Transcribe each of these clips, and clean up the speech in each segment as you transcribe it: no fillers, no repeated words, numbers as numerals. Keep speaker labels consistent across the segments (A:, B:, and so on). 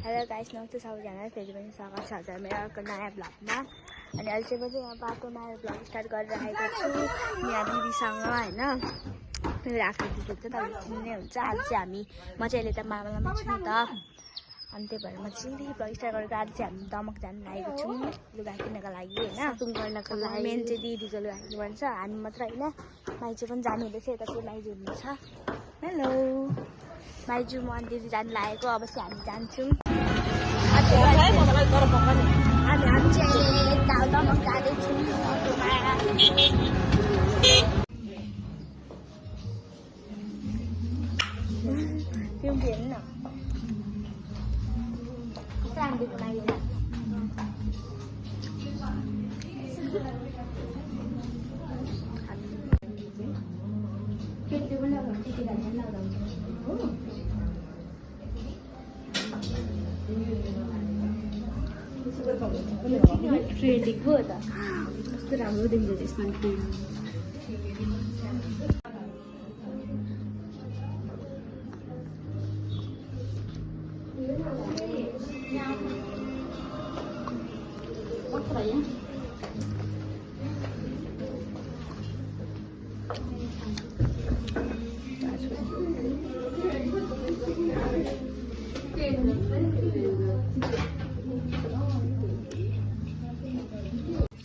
A: Hello guys, नमस्ते सबैजना। फेरि पनि स्वागत छ हजुर मेरो अर्को नयाँ ब्लगमा। अनि अहिले चाहिँ म चाहिँ यहाँ बाटोमा ब्लग स्टार्ट गरेर आएको छु यहाँ दिदीसँग होइन। मेरो आफ्नो दिदी चाहिँ तपाईँले चिन्नै हुन्छ। आज चाहिँ म चाहिँ अहिले त मामालामा छु नि त, अनि त्यही भएर म चाहिँ ब्लग स्टार्ट गरेको। आज चाहिँ हामी दमक जानु लागेको छौँ लुगा किन्नको लागि होइन, सपिङ गर्नको लागि। मेन चाहिँ दिदीको लुगा किन्नु भन्छ, हामी मात्र होइन, माइजू पनि जानु हुँदैछ। यता चाहिँ माइजू हुनुहुन्छ। हेलो माइजू, म अनि दिदी जानु लागेको। अब चाहिँ हामी जान्छौँ। हामी चाहिँ दमक जाँदैछौँ अटोमा। त्यो हेर्नु न कस्तो राम्रोको लागि केटी पनि लगाउँछ, केटीहरू पनि लगाउँछ हो। ट्रेन्डिङ हो त, कस्तो राम्रो देखिन्छ त्यसमा।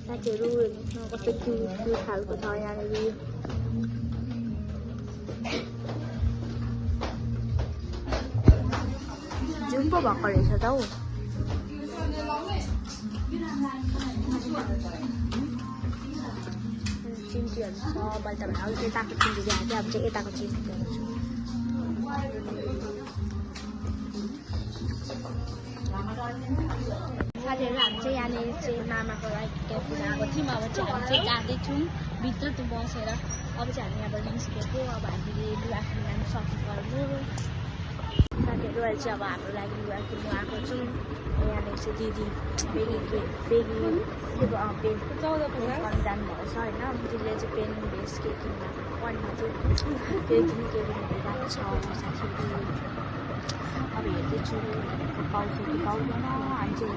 A: साथीहरू कस्तो क्युट खालको छ यहाँनिर। जुम पो भएको रहेछ त हौ। चिन्टीहरू छ मैले त भने अलिक यताको चिन्टी ल्याएको थिएँ, अब चाहिँ यताको चिन्टी ल्याएको छु। साथीहरू हामी चाहिँ यहाँनिर चाहिँ मामाको लागि क्याफे आएको थियौँ। अब चाहिँ हामी चाहिँ जाँदैछौँ भित्र त बसेर। अब चाहिँ हामी यहाँबाट निस्केको। अब हामीले लुगा किन्नु सपिङ गर्नु। साथीहरू अहिले चाहिँ अब हाम्रो लागि लुगा किन्नु आएको छौँ। यहाँनिर चाहिँ दिदी बेगी जानुभएको छ होइन। दिदीले चाहिँ पेन बेस के किन्नु पढ्नु चाहिँ के किन्नु भइरहेको छ साथीहरू। अब हेर्दैछु पाउँछ कि पाउँदैन। हामी चाहिँ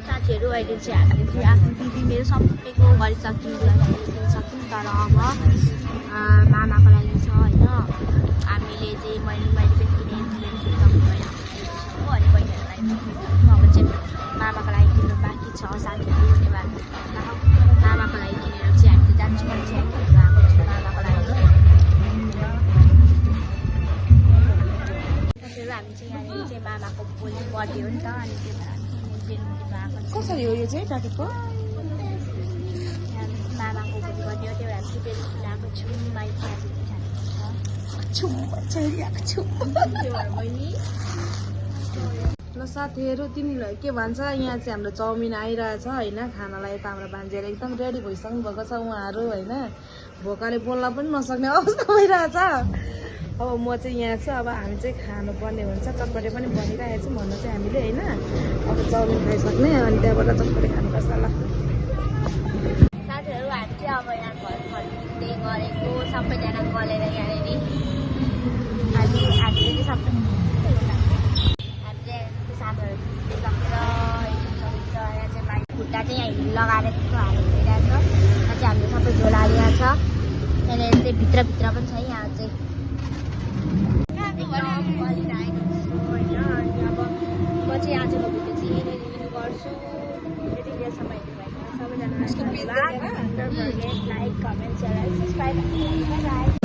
A: साथीहरू अहिले चाहिँ हामीले आफ्नो दिदी मेरो सबैको गरिसक्यौँ, सक्यौँ। तर अब मामाको लागि छ होइन। हामीले चाहिँ मैले पनि किनेँ अनि बहिनीहरूलाई। अब चाहिँ मामाको लागि किन्नु बाँकी छ साथीहरू। मामाको लागि किनेर चाहिँ हामी जान्छौँ। मैले चाहिँ किनेर आएको छु मामाको लागि। साथीहरू हामी चाहिँ यहाँनिर चाहिँ मामाको भोलि बर्थडे हो नि त, अनि त्यही भएर
B: कसरी हो यो चाहिँ टाकेको?
A: मामाको भोलि बर्थडे हो, त्यही भएर हामी बेलुकी आएको छौँ। बाइक
B: ल साथीहरू, तिमीलाई के भन्छ, यहाँ चाहिँ हाम्रो चाउमिन आइरहेछ होइन। खानालाई यता हाम्रो भान्जीहरू एकदम रेडी भइसक्नु भएको छ उहाँहरू होइन। भोकाले बोल्न पनि नसक्ने अवस्था भइरहेछ। अब म चाहिँ यहाँ छु। अब हामी चाहिँ खानुपर्ने हुन्छ। चटपटे पनि बनिरहेको छौँ भन्नु चाहिँ हामीले होइन। अब चाउमिन खाइसक्ने अनि त्यहाँबाट चटपटे खानुपर्छ। ल
A: साथीहरू हामी चाहिँ अब यहाँ घर फर्किँदै गरेको सबैजना गलेर यहाँनिर हामीले चाहिँ सबै हामीले साथीहरू सकेर यहाँ चाहिँ बाइक खुट्टा चाहिँ यहाँ लगाएर त्यस्तो हालेर गइरहेको छ। यहाँ चाहिँ हामीले सबै झोला लिएको छ। यहाँनिर चाहिँ भित्रभित्र पनि छ। यहाँ चाहिँ एकदम गलिरहेको छु होइन। अनि अब म चाहिँ आजको भिडियो चाहिँ यहीँनिर गर्छु। यति बेरसम्म हेर्नुभएको सबैजनालाई धन्यवाद। Like, comment, share, subscribe.